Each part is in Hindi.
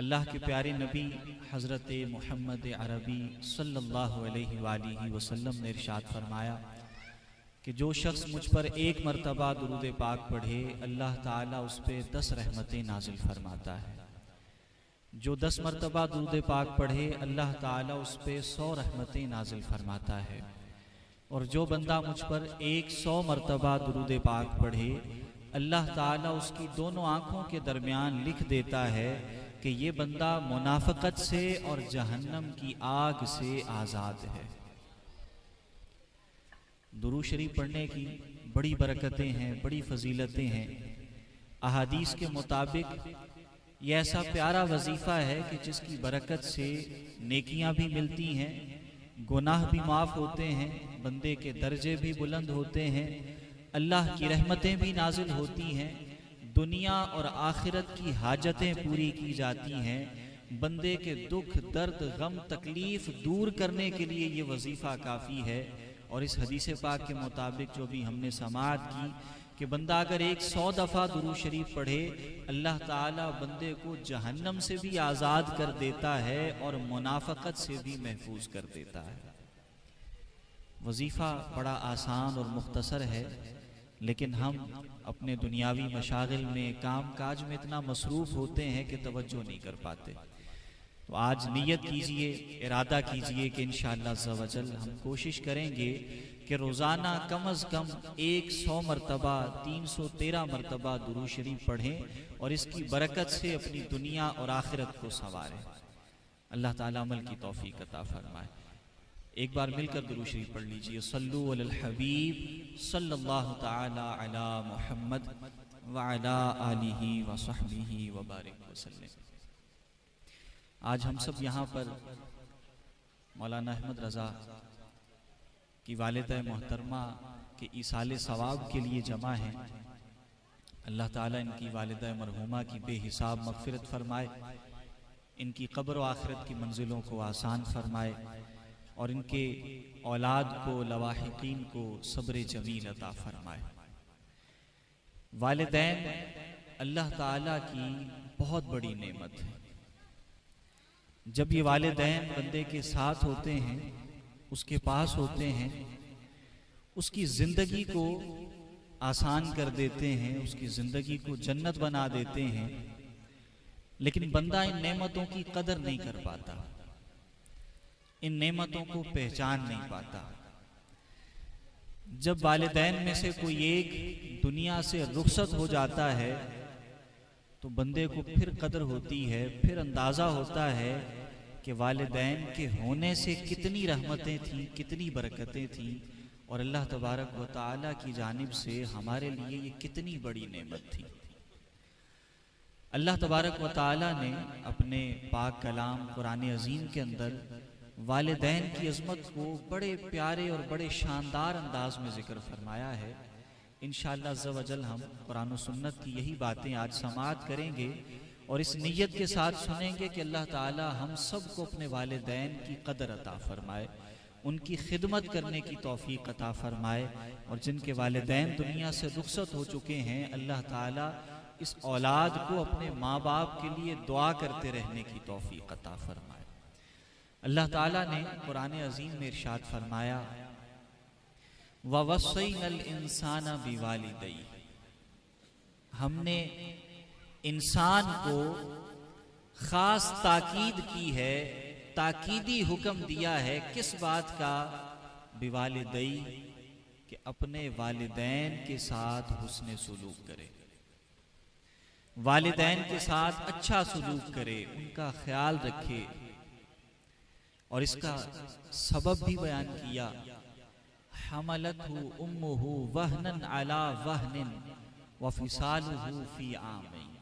अल्लाह के प्यारे नबी हज़रत मोहम्मद अरबी सल्लल्लाहु अलैहि वसल्लम ने इरशाद फरमाया कि जो शख्स मुझ पर एक मरतबा दुरूद पाक पढ़े अल्लाह ताला उस पर 10 रहमतें नाजिल फरमाता है। जो 10 मरतबा दुरूद पाक पढ़े अल्लाह ताला उस पर 100 रहमतें नाजिल फरमाता है। और जो बंदा मुझ पर 100 मरतबा दुरूद पाक पढ़े अल्लाह ताला उसकी दोनों आँखों के दरमियान लिख देता है कि ये बंदा मुनाफ़क़त से और जहन्नम की आग से आज़ाद है। दुरूद शरीफ पढ़ने की बड़ी बरकतें हैं, बड़ी फजीलतें हैं। अहादीस के मुताबिक ये ऐसा प्यारा वजीफ़ा है कि जिसकी बरकत से नेकियां भी मिलती हैं, गुनाह भी माफ़ होते हैं, बंदे के दर्जे भी बुलंद होते हैं, अल्लाह की रहमतें भी नाजिल होती हैं, दुनिया और आखिरत की हाजतें पूरी की जाती हैं। बंदे के दुख दर्द गम तकलीफ़ दूर करने के लिए ये वजीफ़ा काफ़ी है। और इस हदीस पाक के मुताबिक जो भी हमने समाअत की कि बंदा अगर 100 दफ़ा दुरूद शरीफ पढ़े अल्लाह ताला बंदे को जहन्नम से भी आज़ाद कर देता है और मुनाफ़क़त से भी महफूज कर देता है। वजीफ़ा बड़ा आसान और मुख्तसर है, लेकिन हम अपने दुनियावी मशागिल में काम काज में इतना मसरूफ़ होते हैं कि तवज्जो नहीं कर पाते। तो आज नियत कीजिए, इरादा कीजिए कि इंशाअल्लाह अज़्ज़ा वजल हम कोशिश करेंगे कि रोज़ाना कम अज़ कम 100 मरतबा 313 मरतबा दुरूद शरीफ पढ़ें और इसकी बरकत से अपनी दुनिया और आखिरत को संवारें। अल्लाह ताला अमल की तौफीक अता फरमाए। एक बार मिलकर दुरूद शरीफ पढ़ लीजिए। सल्लु अलल हबीब सल्लल्लाहु ताला अला मुहम्मद व अला आलिहि व सहबिहि व बारिक वसल्लम। आज हम सब यहाँ पर मौलाना अहमद रज़ा की वालिदा मोहतरमा के ईसाले सवाब के लिए जमा हैं। अल्लाह ताला इनकी वालिदा मरहूमा की बेहिसाब मग़फ़िरत फरमाए, इनकी क़ब्र व आखिरत की मंजिलों को आसान फरमाए और इनके औलाद को लवाहिकीन को सब्र जमील अता फरमाए। वालिदैन अल्लाह ताला की बहुत बड़ी नेमत है। जब ये वालिदैन बंदे के साथ होते हैं, उसके पास होते हैं, उसकी ज़िंदगी को आसान कर देते हैं, उसकी ज़िंदगी को जन्नत बना देते हैं। लेकिन बंदा इन नेमतों की कदर नहीं कर पाता, इन नेमतों को पहचान नहीं पाता। जब वालिदैन में से कोई एक दुनिया से रुखसत हो जाता है तो बंदे को फिर कदर होती है, फिर अंदाज़ा होता है कि वालिदैन के होने से कितनी रहमतें थीं, कितनी बरकतें थीं और अल्लाह तबारक व तआला की जानिब से हमारे लिए ये कितनी बड़ी नेमत थी। अल्लाह तबारक व तआला ने अपने पाक कलाम कुरान अज़ीम के अंदर वालिदैन की अज़मत को बड़े प्यारे और बड़े शानदार अंदाज में ज़िक्र फरमाया है। इंशाअल्लाह अज़्ज़ा वजल हम कुरान और सुन्नत की यही बातें आज समाअत करेंगे और इस नीयत के साथ सुनेंगे कि अल्लाह ताला हम सब को अपने वालिदैन की कदर अता फरमाए, उनकी खिदमत करने की तौफीक अता फरमाए और जिनके वालिदैन दुनिया से रुखसत हो चुके हैं अल्लाह ताला इस औलाद को अपने माँ बाप के लिए दुआ करते रहने की तौफीक अता फरमाए। अल्लाह ताला ने कुरान अज़ीम में इरशाद फरमाया ववस्सैनल इंसाना बिवालिदैहि, हमने इंसान को खास ताकीद की है, ताकीदी हुक्म दिया है। किस बात का? बिवालिदैहि, कि अपने वालिदैन के साथ हुस्न सुलूक करे, वालिदैन के साथ अच्छा सुलूक करे, उनका ख्याल रखे। और इसका सबब भी बयान किया, हमलतहु उम्मुहु वहनन अला वहनिन व फिसालुहु फी आमैन।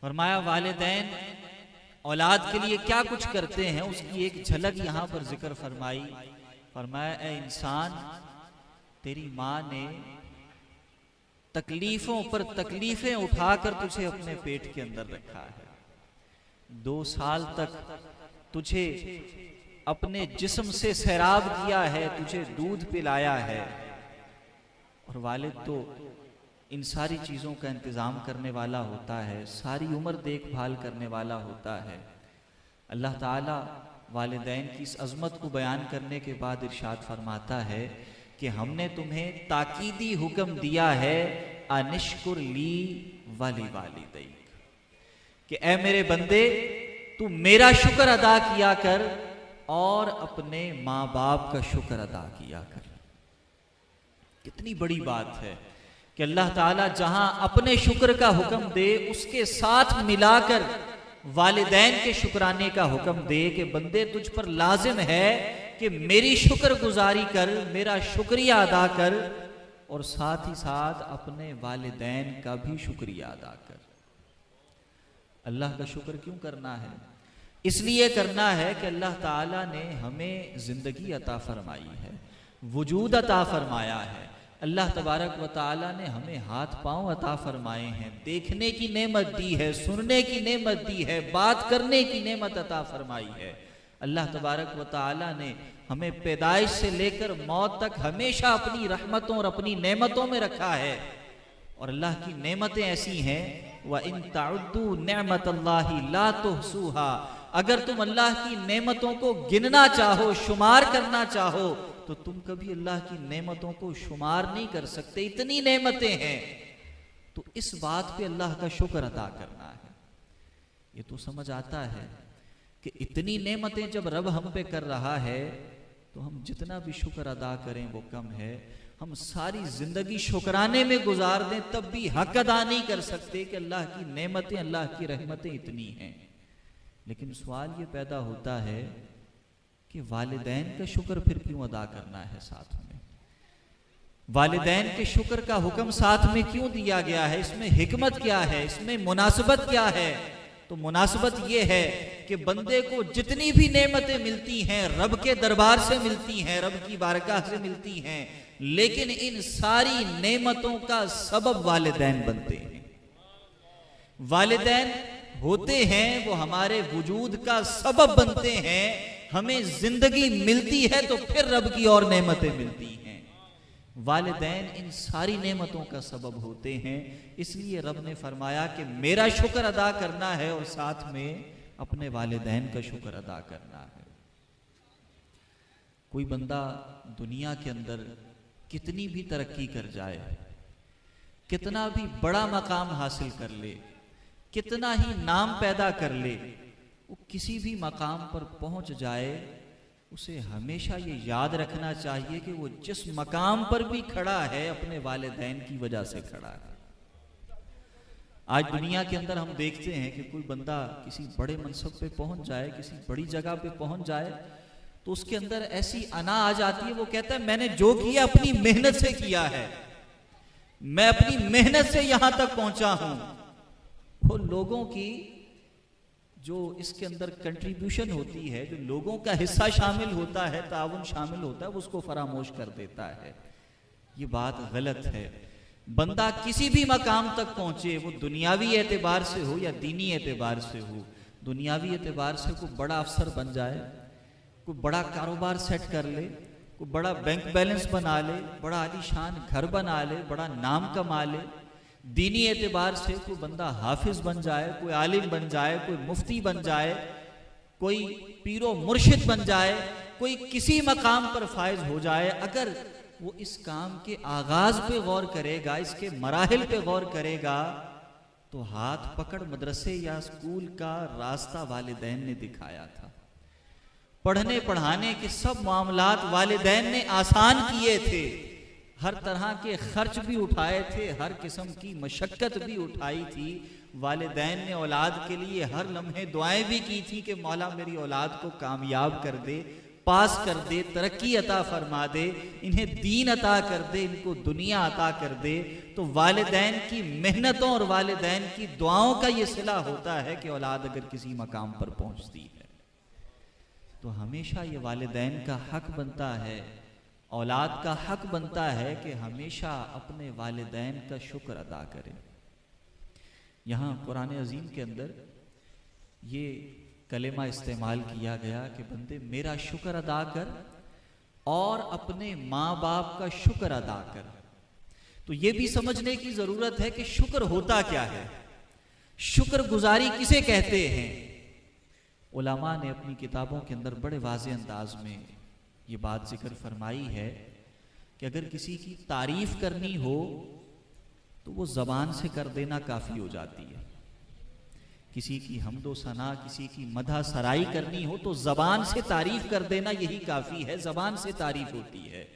फरमाया वालिदैन औलाद के लिए क्या कुछ करते हैं उसकी एक झलक यहाँ पर जिक्र फरमाई। फरमाया ए इंसान, तेरी माँ ने तकलीफों पर तकलीफें उठाकर तुझे अपने पेट के अंदर रखा है। 2 साल तक तुझे अपने जिस्म से सैराब किया है, तुझे दूध पिलाया है। और वालिद तो इन सारी चीज़ों का इंतज़ाम करने वाला होता है, सारी उम्र देखभाल करने वाला होता है। अल्लाह ताला वालिदैन की इस अज़मत को बयान करने के बाद इरशाद फरमाता है कि हमने तुम्हें ताकीदी हुक्म दिया है अनिश्कुर ली वाली वालिदैक, कि ए मेरे बंदे तू मेरा शुक्र अदा किया कर और अपने माँ बाप का शुक्र अदा किया कर। कितनी बड़ी बात है कि अल्लाह ताला जहां अपने शुक्र का हुक्म दे उसके साथ मिलाकर वालिदैन के शुक्राने का हुक्म दे कि बंदे तुझ पर लाजिम है कि मेरी शुक्र गुजारी कर, मेरा शुक्रिया अदा कर, और साथ ही साथ अपने वालिदैन का भी शुक्रिया अदा कर। अल्लाह का शुक्र क्यों करना है? इसलिए करना है कि अल्लाह ताला ने हमें जिंदगी अता फरमाई है, वजूद अता फरमाया है। अल्लाह तबारक व ताला ने हमें हाथ पांव अता फरमाए हैं, देखने की नेमत दी है, सुनने की नेमत दी है, बात करने की नेमत अता फरमाई है। अल्लाह तबारक व ताला ने हमें पैदाइश से लेकर मौत तक हमेशा अपनी रहमतों और अपनी नेमतों में रखा है। और अल्लाह की नेमतें ऐसी हैं, व इन ताउद्दू नेमतल्लाहि ला तुहसूहा, अगर तुम अल्लाह की नेमतों को गिनना चाहो, शुमार करना चाहो, तो तुम कभी अल्लाह की नेमतों को शुमार नहीं कर सकते, इतनी नेमतें हैं। तो इस बात पे अल्लाह का शुक्र अदा करना है। ये तो समझ आता है कि इतनी नेमतें जब रब हम पे कर रहा है तो हम जितना भी शुक्र अदा करें वो कम है। हम सारी जिंदगी शुक्राने में गुजार दें तब भी हक अदा नहीं कर सकते कि अल्लाह की नेमतें, अल्लाह की रहमतें इतनी हैं। लेकिन सवाल ये पैदा होता है कि वालिदैन का शुक्र फिर क्यों अदा करना है साथ में? वालिदैन के शुक्र का हुक्म साथ में क्यों दिया गया है? इसमें हिकमत क्या है? इसमें मुनासबत क्या है? तो मुनासबत ये है कि बंदे को जितनी भी नेमतें मिलती हैं रब के दरबार से मिलती हैं, रब की बारगाह से मिलती हैं, लेकिन इन सारी नेमतों का सबब वालिदैन बनते हैं। वालिदैन होते हैं वो हमारे वजूद का सबब बनते हैं। हमें जिंदगी मिलती है तो फिर रब की और नेमतें मिलती हैं। वालिदैन इन सारी नेमतों का सबब होते हैं। इसलिए रब ने फरमाया कि मेरा शुक्र अदा करना है और साथ में अपने वालिदैन का शुक्र अदा करना है। कोई बंदा दुनिया के अंदर कितनी भी तरक्की कर जाए, कितना भी बड़ा मकाम हासिल कर ले, कितना ही नाम पैदा कर ले, वो किसी भी मकाम पर पहुंच जाए उसे हमेशा ये याद रखना चाहिए कि वो जिस मकाम पर भी खड़ा है अपने वालिदैन की वजह से खड़ा है। आज दुनिया के अंदर हम देखते हैं कि कोई बंदा किसी बड़े मनसब पे पहुंच जाए, किसी बड़ी जगह पे पहुंच जाए, तो उसके अंदर ऐसी अना आ जाती है, वो कहता है मैंने जो किया अपनी मेहनत से किया है, मैं अपनी मेहनत से यहां तक पहुंचा हूं। वो लोगों की जो इसके अंदर कंट्रीब्यूशन होती है, जो लोगों का हिस्सा शामिल होता है, ताउन शामिल होता है, वो उसको फरामोश कर देता है। ये बात गलत है। बंदा किसी भी मकाम तक पहुंचे, वो दुनियावी एतबार से हो या दीनी एतबार से हो। दुनियावी एतबार से कोई बड़ा अफसर बन जाए, कोई बड़ा कारोबार सेट कर ले, कोई बड़ा बैंक बैलेंस बना ले, बड़ा आलीशान घर बना ले, बड़ा नाम कमा ले। दीनी एतबार से कोई बंदा हाफिज बन जाए, कोई आलिम बन जाए, कोई मुफ्ती बन जाए, कोई पीरो मुर्शिद बन जाए, कोई किसी मकाम पर फायज हो जाए, अगर वो इस काम के आगाज पे गौर करेगा, इसके मराहिल पे गौर करेगा, तो हाथ पकड़ मदरसे या स्कूल का रास्ता वालिदैन ने दिखाया था। पढ़ने पढ़ाने के सब मामलात वालिदैन ने आसान किए थे। हर तरह के खर्च भी उठाए थे, हर किस्म की मशक्कत भी उठाई थी। वालिदैन ने औलाद के लिए हर लम्हे दुआएं भी की थी कि मौला मेरी औलाद को कामयाब कर दे, पास कर दे, तरक्की अता फरमा दे, इन्हें दीन अता कर दे, इनको दुनिया अता कर दे। तो वालिदैन की मेहनतों और वालिदैन की दुआओं का ये सिला होता है कि औलाद अगर किसी मकाम पर पहुंचती है तो हमेशा ये वालिदैन का हक बनता है, औलाद का हक बनता है कि हमेशा अपने वालिदैन का शुक्र अदा करे। यहाँ कुरान अजीम के अंदर ये कलेमा इस्तेमाल किया गया कि बंदे मेरा शुक्र अदा कर और अपने माँ बाप का शुक्र अदा कर। तो ये भी समझने की जरूरत है कि शुक्र होता क्या है, शुक्रगुजारी किसे कहते हैं। उलमा ने अपनी किताबों के अंदर बड़े वाज़ेह अंदाज में ये बात जिक्र फरमाई है कि अगर किसी की तारीफ करनी हो तो वो ज़बान से कर देना काफ़ी हो जाती है। किसी की हम्दो सना, किसी की मदह सराई करनी हो तो ज़बान से तारीफ कर देना यही काफ़ी है, ज़बान से तारीफ होती है।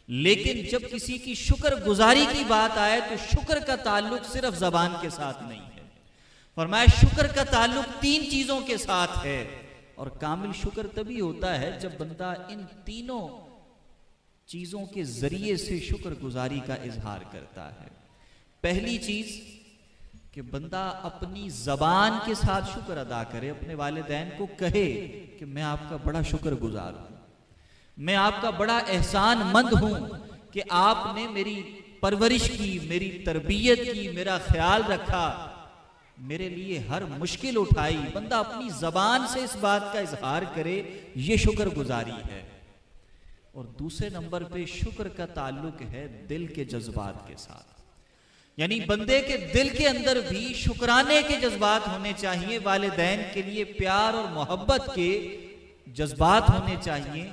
लेकिन जब किसी की शुक्रगुजारी की बात आए तो शुक्र का ताल्लुक सिर्फ ज़बान के साथ नहीं है। फरमाया शुक्र का ताल्लुक 3 चीज़ों के साथ है, और कामिल शुक्र तभी होता है जब बंदा इन तीनों चीज़ों के ज़रिए से शुक्रगुजारी का इजहार करता है। पहली चीज़ कि बंदा अपनी ज़बान के साथ शुक्र अदा करे, अपने वालिदैन को कहे कि मैं आपका बड़ा शुक्रगुजार हूँ, मैं आपका बड़ा एहसानमंद हूँ कि आपने मेरी परवरिश की, मेरी तरबियत की, मेरा ख्याल रखा, मेरे लिए हर मुश्किल उठाई। बंदा अपनी ज़बान से इस बात का इजहार करे, ये शुक्रगुजारी है। और दूसरे नंबर पे शुक्र का ताल्लुक है दिल के जज्बात के साथ, यानी बंदे के दिल के अंदर भी शुक्राने के जज्बात होने चाहिए, वालिदैन के लिए प्यार और मोहब्बत के जज्बात होने चाहिए,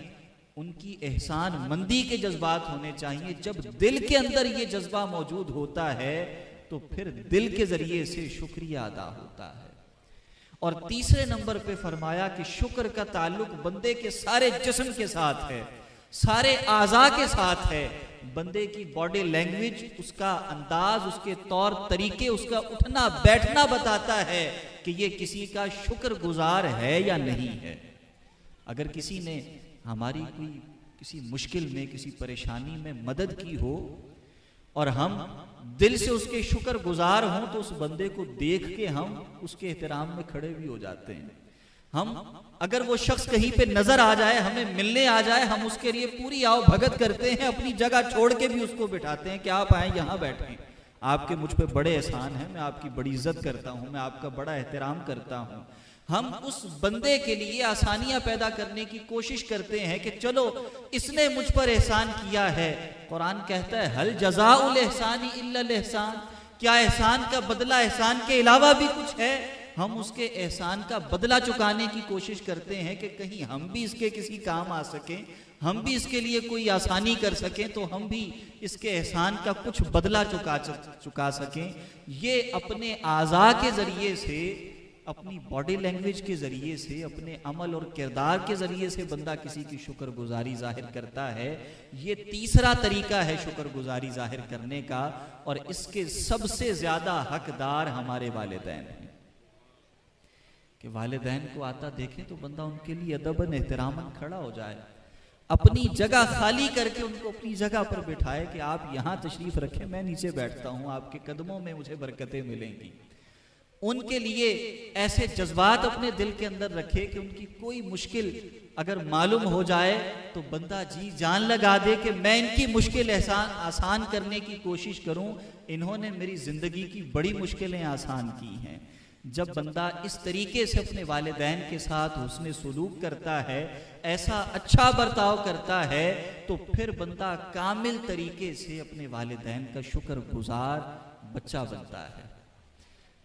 उनकी एहसान मंदी के जज्बात होने चाहिए। जब दिल के अंदर ये जज्बा मौजूद होता है तो फिर दिल के जरिए से शुक्रिया अदा होता है। और तीसरे नंबर पे फरमाया कि शुक्र का ताल्लुक बंदे के सारे जिस्म के साथ है, सारे आज़ा के साथ है। बंदे की बॉडी लैंग्वेज, उसका अंदाज, उसके तौर तरीके, उसका उठना बैठना बताता है कि ये किसी का शुक्रगुजार है या नहीं है। अगर किसी ने हमारी कोई किसी मुश्किल में, किसी परेशानी में मदद की हो और हम दिल से उसके शुक्रगुजार हों तो उस बंदे को देख के हम उसके एहतराम में खड़े भी हो जाते हैं। हम अगर वो शख्स कहीं पे नजर आ जाए, हमें मिलने आ जाए, हम उसके लिए पूरी आओ भगत करते हैं, अपनी जगह छोड़ के भी उसको बिठाते हैं कि आप आए यहाँ बैठें, आपके मुझ पे बड़े एहसान हैं, मैं आपकी बड़ी इज्जत करता हूँ, मैं आपका बड़ा एहतराम करता हूँ। हम उस बंदे के लिए आसानियां पैदा करने की कोशिश करते हैं कि चलो इसने मुझ पर एहसान किया है। कुरान कहता है हल जज़ाउल एहसानी इल्लल एहसान, क्या एहसान का बदला एहसान के अलावा भी कुछ है? हम उसके एहसान का बदला चुकाने की कोशिश करते हैं कि कहीं हम भी इसके किसी काम आ सकें, हम भी इसके लिए कोई आसानी कर सकें, तो हम भी इसके एहसान का कुछ बदला चुका सकें। ये अपने आज़ा के ज़रिए से, अपनी बॉडी लैंग्वेज के ज़रिए से, अपने अमल और किरदार के ज़रिए से बंदा किसी की शुक्रगुजारी जाहिर करता है। ये तीसरा तरीका है शुक्रगुजारी जाहिर करने का, और इसके सबसे ज़्यादा हकदार हमारे वालिदैन हैं। कि वालिदैन को आता देखें तो बंदा उनके लिए अदबन एहतरामन खड़ा हो जाए, अपनी जगह खाली करके उनको अपनी जगह पर बिठाए कि आप यहाँ तशरीफ़ रखें, मैं नीचे बैठता हूँ, आपके कदमों में मुझे बरकतें मिलेंगी। उनके लिए ऐसे जज्बात अपने दिल के अंदर रखे कि उनकी कोई मुश्किल अगर मालूम हो जाए तो बंदा जी जान लगा दे कि मैं इनकी मुश्किल आसान करने की कोशिश करूं, इन्होंने मेरी ज़िंदगी की बड़ी मुश्किलें आसान की हैं। जब बंदा इस तरीके से अपने वालिदैन के साथ हुस्न सुलूक करता है, ऐसा अच्छा बर्ताव करता है, तो फिर बंदा कामिल तरीके से अपने वालिदैन का शुक्रगुजार बच्चा बनता है।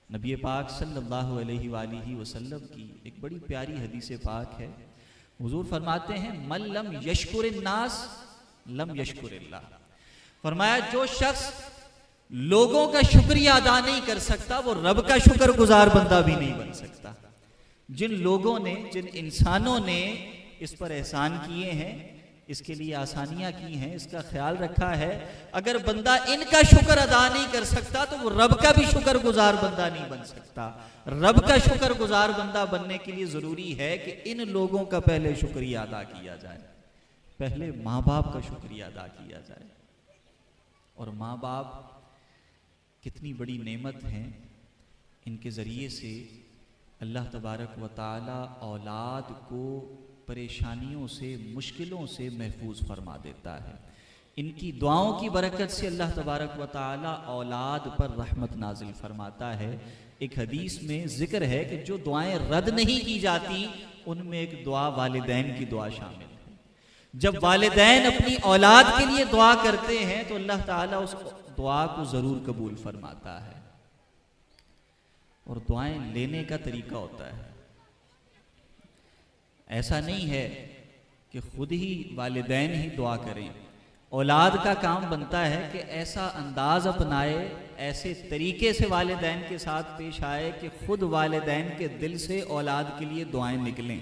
नबी पाक सल्लल्लाहु अलैहि वसल्लम की एक बड़ी प्यारी हदीस पाक है। हुजूर फरमाते हैं मन लम यशकुरिन नास लम यशकुरिल्लाह। फरमाया जो शख्स लोगों का शुक्रिया अदा नहीं कर सकता वो रब का शुक्रगुजार बंदा भी नहीं बन सकता। जिन लोगों ने, जिन इंसानों ने इस पर एहसान किए हैं, इसके लिए आसानियां की हैं, इसका ख्याल रखा है, अगर बंदा इनका शुक्र अदा नहीं कर सकता तो वो रब का भी शुक्रगुजार बंदा नहीं बन सकता। रब का शुक्रगुजार बंदा बनने के लिए जरूरी है कि इन लोगों का पहले शुक्रिया अदा किया जाए, पहले माँ बाप का शुक्रिया अदा किया जाए। और माँ बाप कितनी बड़ी नेमत हैं, इनके ज़रिए से अल्लाह तबारक व तआला औलाद को परेशानियों से, मुश्किलों से महफूज फरमा देता है। इनकी दुआओं की बरकत से अल्लाह तबारक व तआला औलाद पर रहमत नाजिल फरमाता है। एक हदीस में जिक्र है कि जो दुआएं रद्द नहीं की जाती उनमें एक दुआ वालिदैन की दुआ शामिल है। जब वालिदैन अपनी औलाद के लिए दुआ करते हैं तो अल्लाह ताला उस दुआ को ज़रूर कबूल फरमाता है। और दुआएं लेने का तरीका होता है, ऐसा नहीं है कि खुद ही वालिदैन ही दुआ करें। औलाद का काम बनता है कि ऐसा अंदाज अपनाए, ऐसे तरीके से वालिदैन के साथ पेश आए कि खुद वालिदैन के दिल से औलाद के लिए दुआएं निकलें।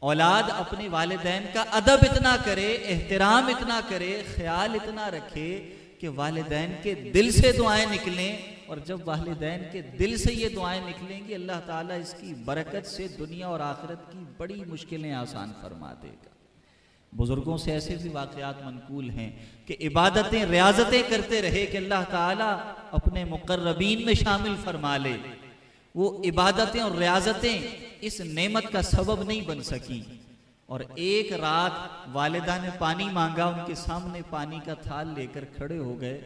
औलाद अपने वालिदैन का अदब इतना करे, एहतराम इतना करे, ख्याल इतना रखे कि वालिदैन के दिल से दुआएं निकलें। और जब वालिदैन के दिल से ये दुआएं निकलेंगी, अल्लाह ताला इसकी बरकत से दुनिया और आखिरत की बड़ी मुश्किलें आसान फरमा देगा। बुजुर्गों से ऐसे भी वाक़यात मनकूल हैं कि इबादतें रियाजतें करते रहे कि अल्लाह ताला अपने मुक़र्रबीन में शामिल फरमा ले। वो इबादतें और रियाजतें इस नेमत का सबब नहीं बन सकी। और एक रात वालिदा ने पानी मांगा, उनके सामने पानी का थाल लेकर खड़े हो गए,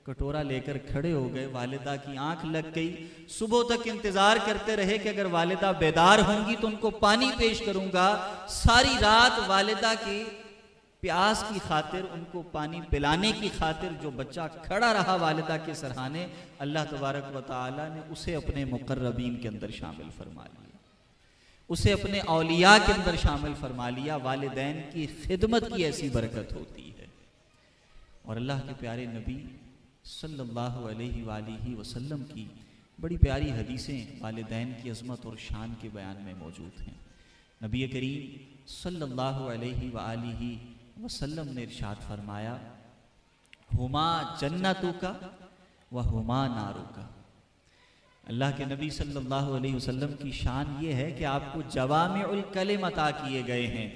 कटोरा लेकर खड़े हो गए। वालिदा की आंख लग गई। सुबह तक इंतजार करते रहे कि अगर वालिदा बेदार होंगी तो उनको पानी पेश करूंगा। सारी रात वालिदा की प्यास की खातिर, उनको पानी पिलाने की खातिर जो बच्चा खड़ा रहा वालिदा के सरहाने, अल्लाह तबारक व तआला ने उसे अपने मुक़र्रबीन के अंदर शामिल फरमा लिया, उसे अपने औलिया के अंदर शामिल फरमा लिया। वालिदैन की खिदमत की ऐसी बरकत होती है। और अल्लाह के प्यारे नबी सल्लल्लाहु अलैहि वसल्लम की बड़ी प्यारी हदीसें वालिदैन की अज़मत और शान के बयान में मौजूद हैं। नबी करीम सल्लल्लाहु अलैहि वसल्लम ने इरशाद फरमाया, हुमा जन्नतुका व हुमा नारुका। अल्लाह के नबी सल्लल्लाहु अलैहि वसल्लम की शान ये है कि आपको जवामिउल कलिम अता किए गए हैं।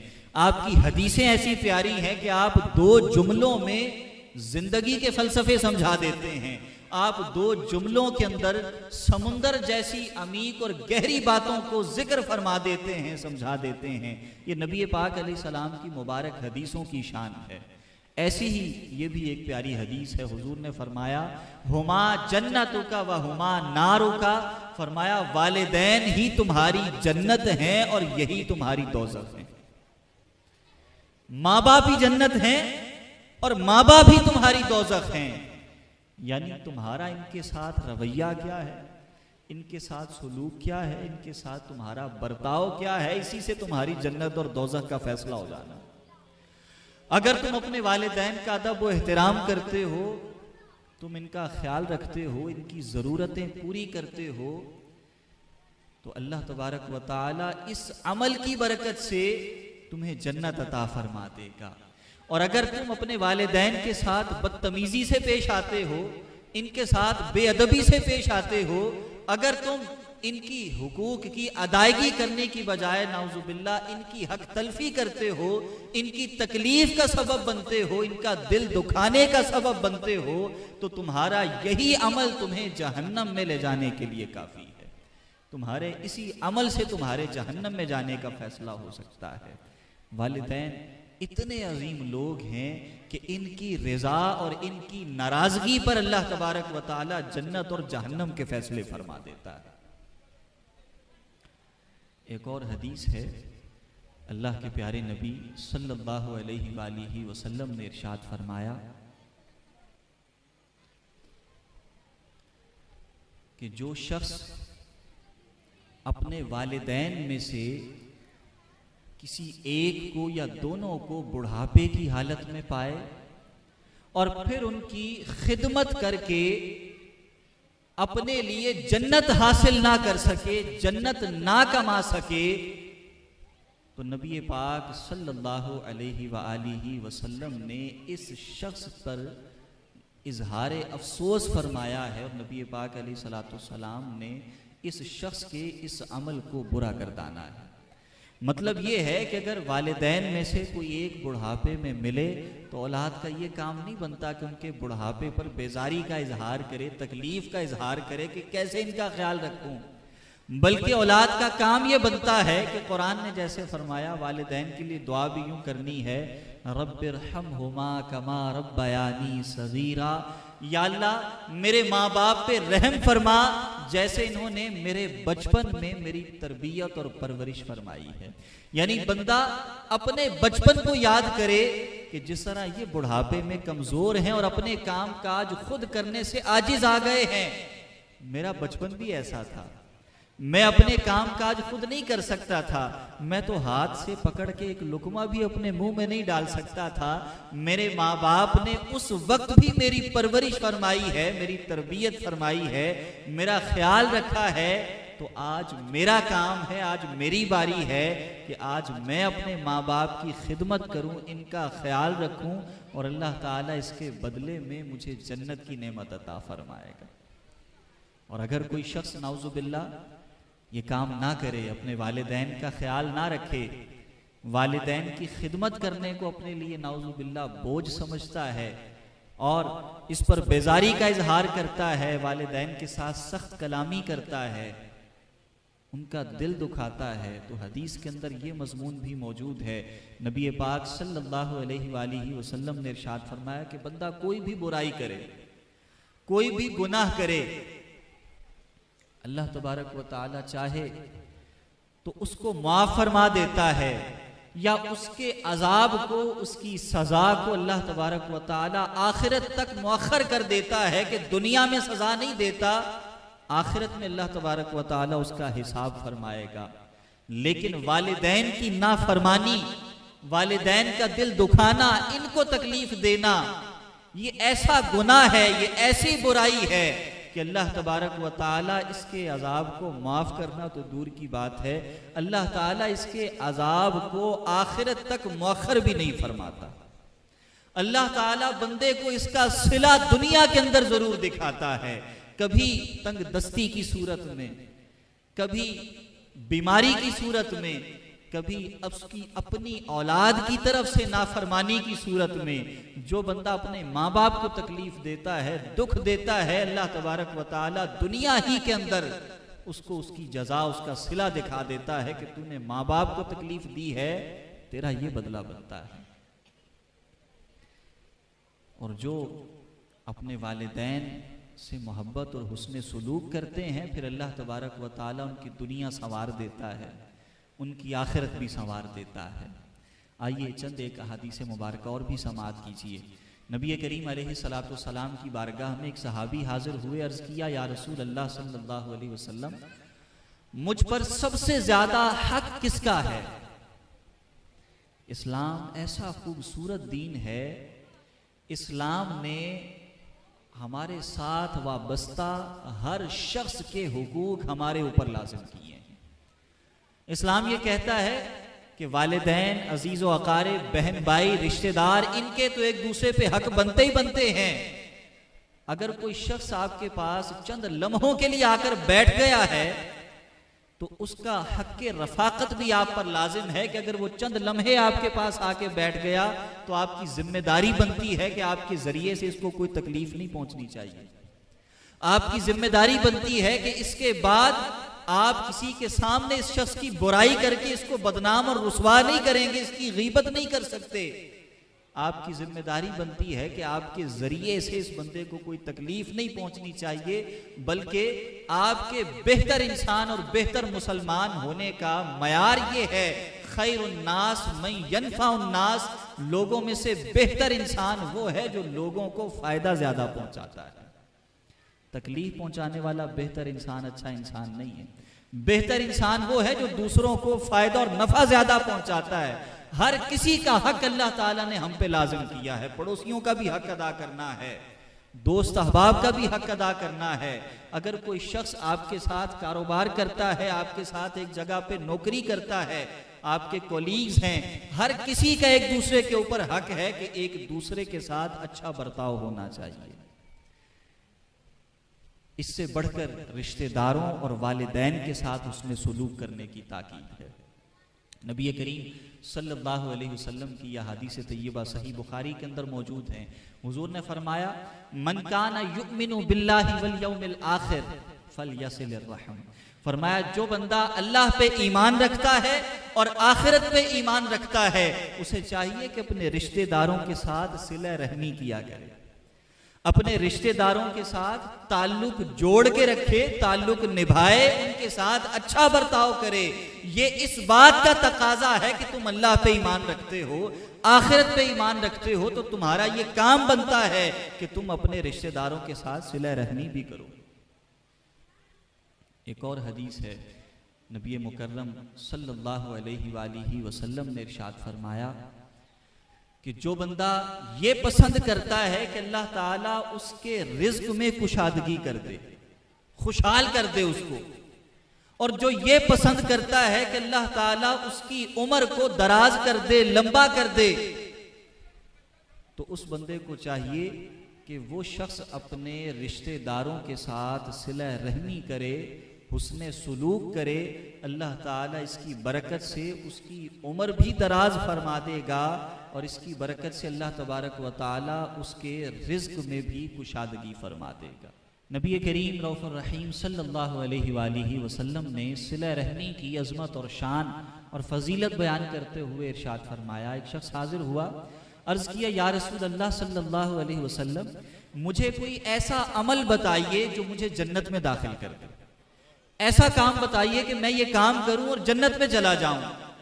आपकी हदीसें ऐसी प्यारी हैं कि आप दो जुमलों में जिंदगी के फलसफे समझा देते हैं। आप दो जुमलों के अंदर समुंदर जैसी अमीक और गहरी बातों को जिक्र फरमा देते हैं, समझा देते हैं। ये नबी पाक अलैहिस्सलाम की मुबारक हदीसों की शान है। ऐसी ही ये भी एक प्यारी हदीस है। हुजूर ने फरमाया, हुमा जन्नतुका व हुमा नारुका। फरमाया, वालिदैन ही तुम्हारी जन्नत हैं और यही तुम्हारी दोज़ख है। माँ बाप ही जन्नत हैं और माँ बाप ही तुम्हारी दोज़ख हैं। यानी तुम्हारा इनके साथ रवैया क्या है, इनके साथ सुलूक क्या है, इनके साथ तुम्हारा बर्ताव क्या है, इसी से तुम्हारी जन्नत और दोज़ख का फैसला हो जाना। अगर तुम अपने वालिदैन का अदब व एहतराम करते हो, तुम इनका ख्याल रखते हो, इनकी ज़रूरतें पूरी करते हो, तो अल्लाह तबारक व तआला इस अमल की बरकत से तुम्हें जन्नत अता फरमा देगा। और अगर तुम अपने वालिदैन के साथ बदतमीजी से पेश आते हो, इनके साथ बेअदबी से पेश आते हो, अगर तुम इनकी हुकूक की अदायगी करने की बजाय नाउजुबिल्लाह इनकी हक तलफी करते हो, इनकी तकलीफ का सबब बनते हो, इनका दिल दुखाने का सबब बनते हो, तो तुम्हारा यही अमल तुम्हें जहन्नम में ले जाने के लिए काफी है। तुम्हारे इसी अमल से तुम्हारे जहन्नम में जाने का फैसला हो सकता है। वालिदैन इतने अजीम लोग हैं कि इनकी रिजा और इनकी नाराजगी पर अल्लाह तबारक व तआला जन्नत और जहन्नम के फैसले फरमा देता है। एक और हदीस है, अल्लाह के प्यारे नबी सल्लल्लाहु अलैहि वसल्लम ने इरशाद फरमाया कि जो शख्स अपने वालिदैन में से किसी एक को या दोनों को बुढ़ापे की हालत में पाए और फिर उनकी खिदमत करके अपने लिए जन्नत हासिल ना कर सके, जन्नत ना कमा सके, तो नबी पाक सल्लल्लाहु अलैहि वसल्लम ने इस शख्स पर इजहार अफसोस फरमाया है। और नबी पाक अलैहिस्सलाम ने इस शख्स के इस अमल को बुरा गर्दाना है। मतलब ये है कि अगर वालिदैन में से कोई एक बुढ़ापे में मिले तो औलाद का ये काम नहीं बनता कि उनके बुढ़ापे पर बेजारी का इजहार करे, तकलीफ का इजहार करे कि कैसे इनका ख्याल रखूं, बल्कि औलाद का काम ये बनता है कि कुरान ने जैसे फरमाया, वालिदैन के लिए दुआ भी यूं करनी है, रब्बिरहमहुमा कमा रब्बयानी सगीरा। या अल्लाह मेरे माँ बाप पे रहम फरमा, जैसे इन्होंने मेरे बचपन में मेरी तरबियत और परवरिश फरमाई है। यानी बंदा अपने बचपन को याद करे कि जिस तरह ये बुढ़ापे में कमजोर हैं और अपने काम काज खुद करने से आजिज आ गए हैं, मेरा बचपन भी ऐसा था। मैं अपने काम काज खुद नहीं कर सकता था, मैं तो हाथ से पकड़ के एक लुकमा भी अपने मुंह में नहीं डाल सकता था। मेरे माँ बाप ने उस वक्त भी मेरी परवरिश फरमाई है, मेरी तरबियत फरमाई है, मेरा ख्याल रखा है। तो आज मेरा काम है, आज मेरी बारी है कि आज मैं अपने माँ बाप की खिदमत करूं, इनका ख्याल रखूं, और अल्लाह ताला इसके बदले में मुझे जन्नत की नेमत अता फरमाएगा। और अगर कोई शख्स नाउजुबिल्लाह ये काम ना करे, अपने वालिदैन का ख्याल ना रखे, वालिदैन की खिदमत करने को अपने लिए नाउजुबिल्लाह बोझ समझता है और इस पर बेजारी का इजहार करता है, वालिदैन के साथ सख्त कलामी करता है, उनका दिल दुखाता है, तो हदीस के अंदर ये मजमून भी मौजूद है। नबी पाक सल्लल्लाहु अलैहि वसल्लम ने इरशाद फरमाया कि बंदा कोई भी बुराई करे, कोई भी गुनाह करे, अल्लाह तबारक व तआला चाहे तो उसको माफ फरमा देता है, या उसके अजाब को, उसकी सजा को अल्लाह तबारक व तआला आखिरत तक मुअख्खर कर देता है कि दुनिया में सजा नहीं देता, आखिरत में अल्लाह तबारक व तआला उसका हिसाब फरमाएगा। लेकिन वालिदैन की नाफरमानी, वालिदैन का दिल दुखाना, इनको तकलीफ देना, ये ऐसा गुनाह है, ये ऐसी बुराई है कि अल्लाह तबारक व ताला इसके अजाब को माफ़ करना तो दूर की बात है, अल्लाह ताला इसके अजाब को आखिरत तक मुअख्खर भी नहीं फरमाता। अल्लाह ताला बंदे को इसका सिला दुनिया के अंदर जरूर दिखाता है, कभी तंग दस्ती की सूरत में, कभी बीमारी की सूरत में, कभी उसकी अपनी औलाद की तरफ से नाफरमानी की सूरत में। जो बंदा अपने माँ बाप को तकलीफ देता है, दुख देता है, अल्लाह तबारक व ताला दुनिया ही के अंदर उसको उसकी जजा, उसका सिला दिखा देता है कि तूने माँ बाप को तकलीफ दी है, तेरा ये बदला बनता है। और जो अपने वालिदैन से मोहब्बत और हुस्न सुलूक करते हैं, फिर अल्लाह तबारक व ताला उनकी दुनिया संवार देता है, उनकी आखिरत भी संवार देता है। आइए चंद एक अहादीस मुबारक और भी समाअत कीजिए। नबी करीम अलैहिस्सलातु वस्सलाम की बारगाह में एक सहाबी हाजिर हुए, अर्ज किया, या रसूल अल्लाह सल्लल्लाहु अलैहि वसल्लम, मुझ पर सबसे ज्यादा हक किसका है? इस्लाम ऐसा खूबसूरत दीन है, इस्लाम ने हमारे साथ वाबस्ता हर शख्स के हुकूक हमारे ऊपर लाजिम किए हैं। इस्लाम ये कहता है कि वालिदैन, अजीज़ व अकारिब, बहन भाई, रिश्तेदार, इनके तो एक दूसरे पे हक बनते ही बनते हैं। अगर कोई शख्स आपके पास चंद लम्हों के लिए आकर बैठ गया है तो उसका हक के रफाकत भी आप पर लाजिम है कि अगर वो चंद लम्हे आपके पास आके बैठ गया तो आपकी जिम्मेदारी बनती है कि आपके जरिए से इसको कोई तकलीफ नहीं पहुंचनी चाहिए। आपकी जिम्मेदारी बनती है कि इसके बाद आप किसी के सामने इस शख्स की बुराई करके इसको बदनाम और रुसवा नहीं करेंगे, इसकी गीबत नहीं कर सकते। आपकी जिम्मेदारी बनती है कि आपके जरिए से इस बंदे को कोई तकलीफ नहीं पहुंचनी चाहिए, बल्कि आपके बेहतर इंसान और बेहतर मुसलमान होने का मयार ये है, खैरुन्नास मन यनफाउन्नास, लोगों में से बेहतर इंसान वो है जो लोगों को फायदा ज्यादा पहुंचाता है। तकलीफ पहुंचाने वाला बेहतर इंसान अच्छा इंसान नहीं है। बेहतर इंसान वो है जो दूसरों को फायदा और नफा ज्यादा पहुंचाता है। हर किसी का हक अल्लाह ताला ने हम पे लाजिम किया है। पड़ोसियों का भी हक अदा करना है, दोस्त अहबाब का भी हक अदा करना है। अगर कोई शख्स आपके साथ कारोबार करता है, आपके साथ एक जगह पे नौकरी करता है, आपके कोलीग्स हैं, हर किसी का एक दूसरे के ऊपर हक है कि एक दूसरे के साथ अच्छा बर्ताव होना चाहिए। इससे बढ़कर रिश्तेदारों और वालिदैन के साथ उसमें सुलूक करने की ताकीद है। नबी करीम सल्लल्लाहु अलैहि वसल्लम की यह हदीस तय्यबा सही बुखारी के अंदर मौजूद है। हुजूर ने फरमाया, मन काना युमिनु बिल्लाहि वल यौमिल आखिर फलयसिलिर रहम। फरमाया, जो बंदा अल्लाह पे ईमान रखता है और आखिरत पे ईमान रखता है, उसे चाहिए कि अपने रिश्तेदारों के साथ सिला रहमी किया करे, अपने रिश्तेदारों के साथ ताल्लुक जोड़ के रखे, ताल्लुक निभाए, उनके साथ अच्छा बर्ताव करे। ये इस बात का तकाजा है कि तुम अल्लाह पे ईमान रखते हो, आखिरत पे ईमान रखते हो, तो तुम्हारा ये काम बनता है कि तुम अपने रिश्तेदारों के साथ सिला रहमी भी करो। एक और हदीस है, नबी मुकर्रम सल्लल्लाहु अलैहि वसल्लम ने इरशाद फरमाया कि जो बंदा ये पसंद करता है कि अल्लाह ताला उसके रिज्क में कुशादगी कर दे, खुशहाल कर दे उसको, और जो ये पसंद करता है कि अल्लाह ताला उसकी उम्र को दराज कर दे, लंबा कर दे, तो उस बंदे को चाहिए कि वो शख्स अपने रिश्तेदारों के साथ सिला रहमी करे, हुस्ने सुलूक करे। अल्लाह ताला इसकी बरकत से उसकी उम्र भी दराज फरमा देगा और इसकी बरकत से अल्लाह तबारक व ताला उसके रिज्क में भी कुशादगी फरमा देगा। नबी करीम रऊफ़ुर रहीम सल्लल्लाहु अलैहि वसल्लम ने सिला रहमी की अज़मत और शान और फजीलत बयान करते हुए इरशाद फरमाया। एक शख्स हाजिर हुआ, अर्ज़ किया, या रसूल अल्लाह सल्लल्लाहु अलैहि वसल्लम, मुझे कोई ऐसा अमल बताइए जो मुझे जन्नत में दाखिल कर दे, ऐसा काम बताइए कि मैं ये काम करूं और जन्नत में चला जाऊं।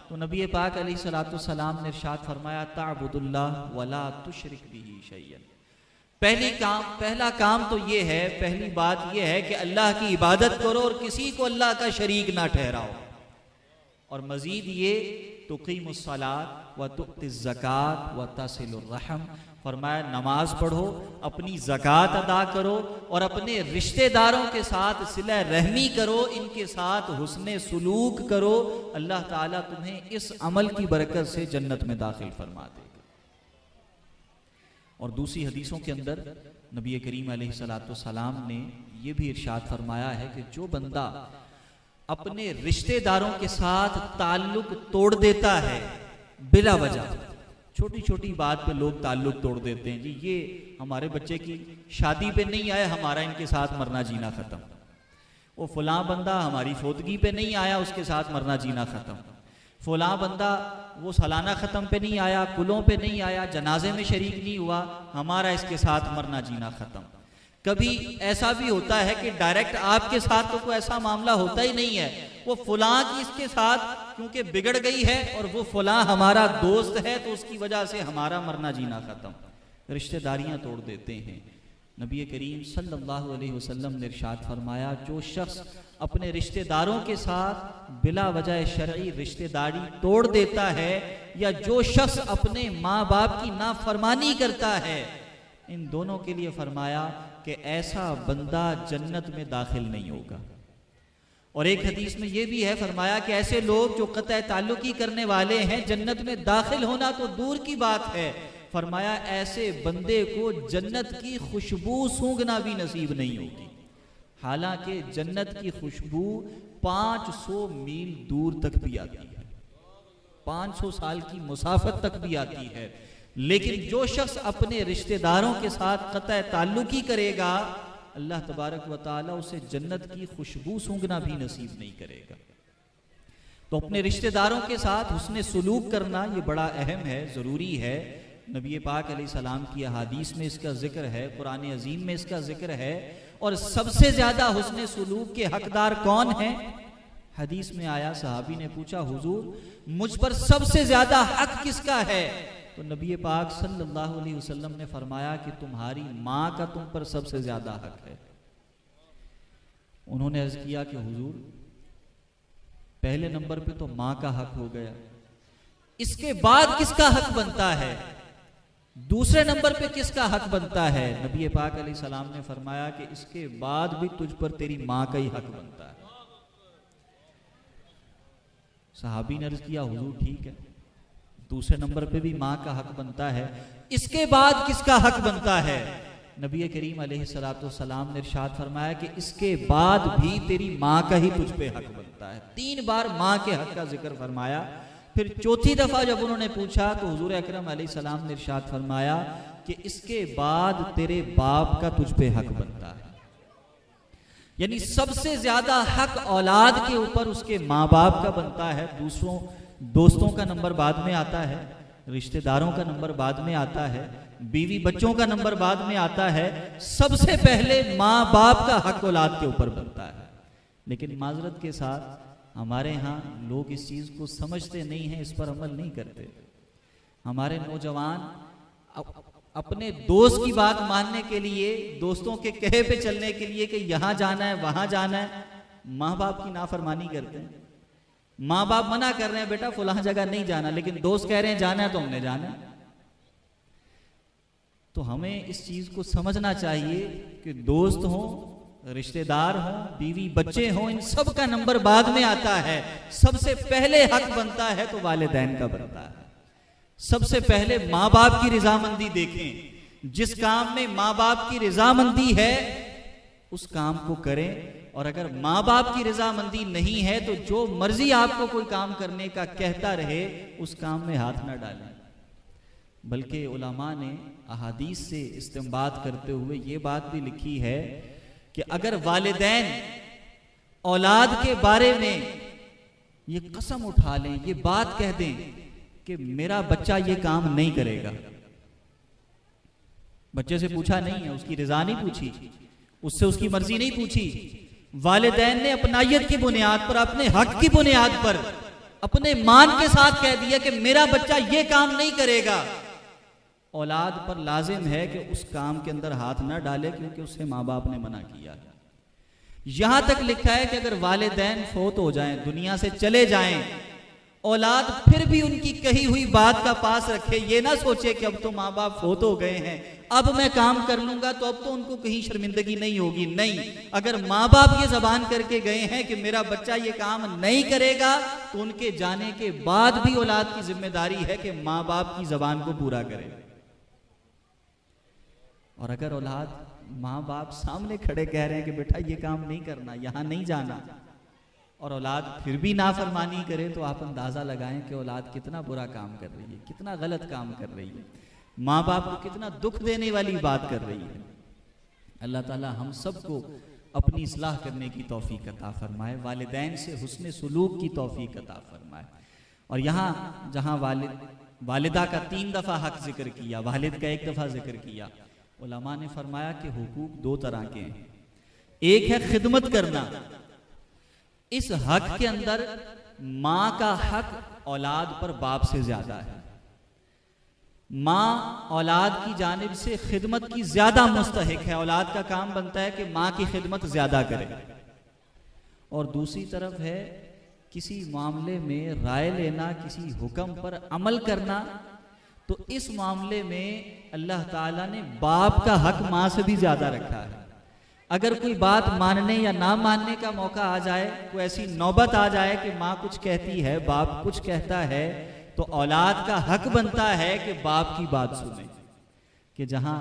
तो नबी पाक अलैहिस्सलाम ने इरशाद फरमाया, ताबुदुल्लाह वला तुशरिक बिही शैयन। पहला काम तो ये है, पहली बात ये है कि अल्लाह की इबादत करो और किसी को अल्लाह का शरीक ना ठहराओ। और मजीद ये तुक़ीमुस्सलात व तुअतिज़ ज़कात व तसिलुर रहम, फरमाया नमाज पढ़ो, अपनी ज़कात अदा करो और अपने रिश्तेदारों के साथ सिला रहमी करो, इनके साथ हुस्ने सुलूक करो। अल्लाह ताला तुम्हें इस अमल की बरकत से जन्नत में दाखिल फरमा देगा। और दूसरी हदीसों के अंदर नबी करीम अलैहिस्सलाम ने यह भी इरशाद फरमाया है कि जो बंदा अपने रिश्तेदारों के साथ ताल्लुक तोड़ देता है बिला वजह, छोटी छोटी बात पे लोग ताल्लुक तोड़ देते हैं, जी ये हमारे बच्चे की शादी पे नहीं आया, हमारा इनके साथ मरना जीना खत्म। वो फलां बंदा हमारी फोतगी पे नहीं आया, उसके साथ मरना जीना खत्म। फलां बंदा वो सालाना ख़त्म पे नहीं आया, कुलों पे नहीं आया, जनाजे में शरीक नहीं हुआ, हमारा इसके साथ मरना जीना खत्म। कभी ऐसा भी होता है कि डायरेक्ट आपके साथ तो कोई ऐसा मामला होता ही नहीं है, वो फलां की इसके साथ क्योंकि बिगड़ गई है और वो फलां हमारा दोस्त है तो उसकी वजह से हमारा मरना जीना खत्म, रिश्तेदारियां तोड़ देते हैं। नबी करीम सल्लल्लाहु अलैहि वसल्लम ने इरशाद फरमाया, जो शख्स अपने रिश्तेदारों के साथ बिला वजह शरई रिश्तेदारी तोड़ देता है, या जो शख्स अपने माँ बाप की नाफरमानी करता है, इन दोनों के लिए फरमाया कि ऐसा बंदा जन्नत में दाखिल नहीं होगा। और एक हदीस में यह भी है, फरमाया कि ऐसे लोग जो क़त्अ ताल्लुकी करने वाले हैं, जन्नत में दाखिल होना तो दूर की बात है, फरमाया ऐसे बंदे को जन्नत की खुशबू सूंघना भी नसीब नहीं होगी। हालांकि जन्नत की खुशबू 500 मील दूर तक भी आती है, 500 साल की मुसाफत तक भी आती है, लेकिन जो शख्स अपने रिश्तेदारों के साथ क़त्अ ताल्लुकी करेगा, अल्लाह तबारक व तआला उसे जन्नत की खुशबू सूंघना भी नसीब नहीं करेगा। तो अपने रिश्तेदारों के साथ हुस्ने सुलूक करना ये बड़ा अहम है, ज़रूरी है। नबी पाक अलैहिस्सलाम की अहादीस में इसका जिक्र है, कुरान अजीम में इसका जिक्र है। और सबसे ज्यादा हुस्ने सुलूक के हकदार कौन हैं? हदीस में आया, सहाबी ने पूछा, हुजूर मुझ पर सबसे ज्यादा हक किसका है? तो नबी पाक सल्लल्लाहु अलैहि वसल्लम ने फरमाया कि तुम्हारी माँ का तुम पर सबसे ज्यादा हक है। उन्होंने अर्ज किया कि हुजूर पहले नंबर पे तो माँ का हक हो गया, इसके बाद किसका हक बनता है? दूसरे नंबर पे किसका हक बनता है? नबी पाक अलैहिस्सलाम ने फरमाया कि इसके बाद भी तुझ पर तेरी माँ का ही हक बनता है। सहाबी ने अर्ज किया, हुजूर ठीक है, दूसरे नंबर पे भी माँ का हक बनता है, इसके बाद किसका हक बनता है? नबी करीम अलैहिस्सलाम ने इरशाद फरमाया कि इसके बाद भी तेरी माँ का ही तुझ पे हक बनता है। 3 बार माँ के हक का जिक्र फरमाया। फिर चौथी दफा जब उन्होंने पूछा तो हुजूर अकरम अलैहिस्सलाम ने इरशाद फरमाया कि इसके बाद तेरे बाप का तुझ पे हक बनता है। यानी सबसे ज्यादा हक औलाद के ऊपर उसके माँ बाप का बनता है, दूसरों दोस्तों का नंबर बाद में आता है, रिश्तेदारों का नंबर बाद में आता है, बीवी बच्चों का नंबर बाद में आता है, सबसे पहले माँ बाप का हक औलाद के ऊपर बनता है। लेकिन माजरत के साथ हमारे यहाँ लोग इस चीज़ को समझते नहीं हैं, इस पर अमल नहीं करते। हमारे नौजवान अपने दोस्त की बात मानने के लिए, दोस्तों के कहे पे चलने के लिए कि यहाँ जाना है वहाँ जाना है, माँ बाप की नाफरमानी करते हैं। माँ बाप मना कर रहे हैं बेटा फलां जगह नहीं जाना, लेकिन दोस्त कह रहे हैं जाना है तो हमने जाना है। तो हमें इस चीज को समझना चाहिए कि दोस्त हो, रिश्तेदार हो, बीवी बच्चे हो, इन सब का नंबर बाद में आता है। सबसे पहले हक बनता है तो वालिदैन का बनता है। सबसे पहले माँ बाप की रजामंदी देखें। जिस काम में माँ बाप की रजामंदी है उस काम को करें, और अगर माँ बाप की रजामंदी नहीं है तो जो मर्जी आपको कोई काम करने का कहता रहे उस काम में हाथ ना डालें। बल्कि उलमा ने अहादीस से इस्तिंबात करते हुए ये बात भी लिखी है कि अगर वालिदैन औलाद के बारे में ये कसम उठा लें, ये बात कह दें कि मेरा बच्चा ये काम नहीं करेगा, बच्चे से पूछा नहीं है, उसकी रजा नहीं पूछी, उससे उसकी मर्जी नहीं पूछी, वालिदैन ने अपनायत की बुनियाद पर, अपने हक की बुनियाद पर, अपने मान के साथ कह दिया कि मेरा बच्चा ये काम नहीं करेगा, औलाद पर लाजिम है कि उस काम के अंदर हाथ ना डाले, क्योंकि उससे माँ बाप ने मना किया है। यहां तक लिखा है कि अगर वालिदैन फौत हो जाएं, दुनिया से चले जाएं, औलाद फिर भी उनकी कही हुई बात का पास रखे। ये ना सोचे कि अब तो माँ बाप फौत हो गए हैं, अब मैं काम कर लूंगा तो अब तो उनको कहीं शर्मिंदगी नहीं होगी। नहीं, अगर माँ बाप ये जबान करके गए हैं कि मेरा बच्चा ये काम नहीं करेगा, तो उनके जाने के बाद भी औलाद की जिम्मेदारी है कि माँ बाप की जबान को पूरा करे। और अगर औलाद, माँ बाप सामने खड़े कह रहे हैं कि बेटा ये काम नहीं करना, यहाँ नहीं जाना, और औलाद फिर भी नाफरमानी करे, तो आप अंदाज़ा लगाएं कि औलाद कितना बुरा काम कर रही है, कितना गलत काम कर रही है, माँ बाप को कितना दुख देने वाली बात कर रही है। अल्लाह ताला हम सबको अपनी इस्लाह करने की तौफीक अता फरमाए, वालिदैन से हुस्न सुलूक की तौफीक अता फरमाए। और यहाँ जहाँ वालिदा का 3 दफ़ा हक जिक्र किया, वालिद का 1 दफ़ा जिक्र किया, उलमा ने फरमाया कि हुकूक 2 तरह के हैं। एक है खिदमत करना, इस हक के अंदर माँ का हक औलाद पर बाप से ज्यादा है। माँ औलाद की जानिब से खिदमत की ज्यादा मुस्तहिक है, औलाद का काम बनता है कि माँ की खिदमत ज्यादा करे। और दूसरी तरफ है किसी मामले में राय लेना, किसी हुक्म पर अमल करना, तो इस मामले में अल्लाह ताला ने बाप का हक माँ से भी ज्यादा रखा है। अगर कोई बात मानने या ना मानने का मौका आ जाए, कोई ऐसी नौबत आ जाए कि माँ कुछ कहती है, बाप कुछ कहता है, तो औलाद का हक बनता है कि बाप की बात सुने। कि जहाँ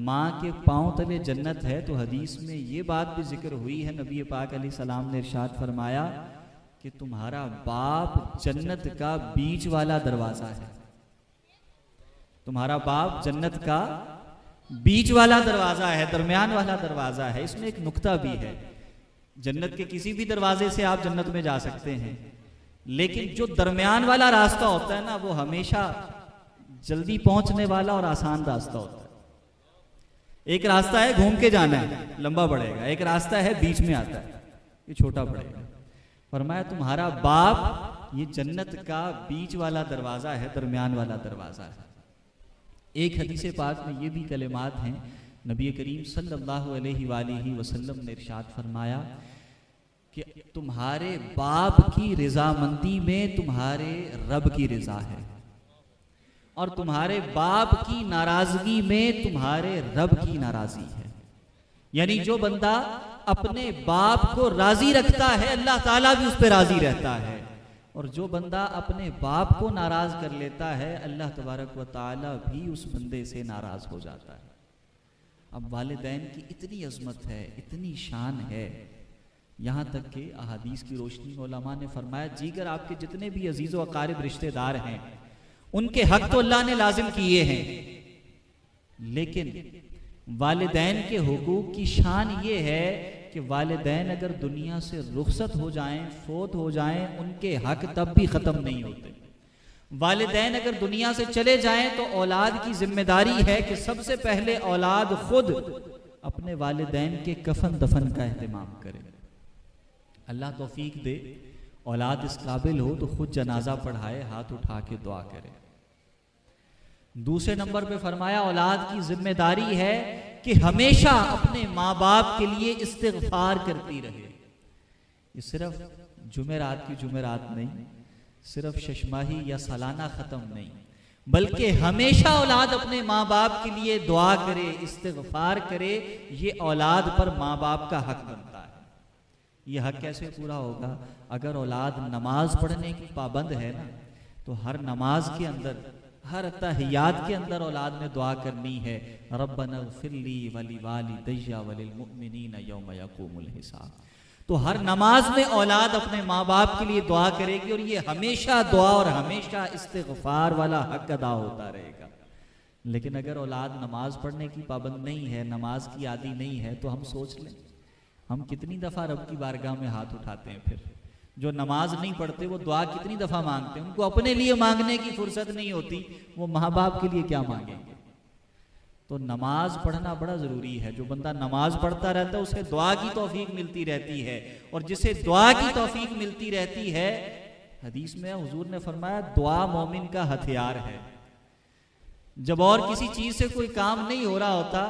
माँ के पांव तले जन्नत है, तो हदीस में ये बात भी जिक्र हुई है, नबी पाक अलैहिस्सलाम ने इरशाद फरमाया कि तुम्हारा बाप जन्नत का बीच वाला दरवाजा है। तुम्हारा बाप जन्नत का बीच वाला दरवाजा है, दरमियान वाला दरवाजा है। इसमें एक नुक्ता भी है, जन्नत के किसी भी दरवाजे से आप जन्नत में जा सकते हैं, लेकिन जो दरमियान वाला रास्ता होता है ना, वो हमेशा जल्दी पहुंचने वाला और आसान रास्ता होता है। एक रास्ता है घूम के जाना है, लंबा पड़ेगा, एक रास्ता है बीच में आता है, ये छोटा पड़ेगा। फरमाया तुम्हारा बाप ये जन्नत का बीच वाला दरवाजा है, दरमियान वाला दरवाजा है। एक हदीस पाक में ये भी कलिमात हैं, नबी करीम सल्लल्लाहु अलैहि वसल्लम ने इरशाद फरमाया कि तुम्हारे बाप की रजामंदी में तुम्हारे रब की रजा है, और तुम्हारे बाप की नाराजगी में तुम्हारे रब की नाराजगी है। यानी जो बंदा अपने बाप को राजी रखता है, अल्लाह ताला भी उस पर राजी रहता है, और जो बंदा अपने बाप को नाराज कर लेता है, अल्लाह तबारक व ताला भी उस बंदे से नाराज हो जाता है। अब वालिदैन की इतनी अजमत है, इतनी शान है, यहाँ तक कि अहादीस की रोशनी में उलमा ने फरमाया, जीगर आपके जितने भी अजीज़ व अकारिब रिश्तेदार हैं, उनके हक तो अल्लाह ने लाजिम किए हैं, लेकिन वालिदैन के हुकूक की शान ये है कि वालिदैन अगर दुनिया से रुखसत हो जाएं, फोत हो जाएं, उनके हक तब भी ख़त्म नहीं होते। वालिदैन अगर दुनिया से चले जाएं तो औलाद की जिम्मेदारी है कि सबसे पहले औलाद खुद अपने वालिदैन के कफन दफन का एहतमाम करे। अल्लाह तौफीक दे, औलाद इस काबिल हो तो खुद जनाजा पढ़ाए, हाथ उठा के दुआ करे। दूसरे नंबर पे फरमाया औलाद की जिम्मेदारी है कि हमेशा अपने माँ बाप के लिए इस्तिग़फ़ार करती रहे। ये सिर्फ जुमेरात की जुमेरात नहीं, सिर्फ शशमाही या सालाना ख़त्म नहीं, बल्कि हमेशा औलाद अपने माँ बाप के लिए दुआ करे, इस्तिग़फ़ार करे। ये औलाद पर माँ बाप का हक बनता है। ये हक कैसे पूरा होगा? अगर औलाद नमाज पढ़ने की पाबंद है ना, तो हर नमाज के अंदर, हर तहियात के अंदर औलाद ने दुआ करनी है, रब्बना ग़फ़िरली वली वालिदैया वलिल मुअ्मिनीना यौम यक़ूमुल हिसाब। तो हर नमाज में औलाद अपने माँ बाप के लिए दुआ करेगी और ये हमेशा दुआ और हमेशा इस्तिग़फ़ार वाला हक अदा होता रहेगा। लेकिन अगर औलाद नमाज पढ़ने की पाबंद नहीं है, नमाज की आदी नहीं है, तो हम सोच लें हम कितनी दफ़ा रब की बारगाह में हाथ उठाते हैं। फिर जो नमाज नहीं पढ़ते वो दुआ कितनी दफ़ा मांगते हैं, उनको अपने लिए मांगने की फुर्सत नहीं होती, वो माँ बाप के लिए क्या मांगेंगे। तो नमाज पढ़ना बड़ा ज़रूरी है। जो बंदा नमाज पढ़ता रहता है उसे दुआ की तौफीक मिलती रहती है, और जिसे दुआ की तौफीक मिलती रहती है, हदीस में हुजूर ने फरमाया दुआ मोमिन का हथियार है। जब और किसी चीज़ से कोई काम नहीं हो रहा होता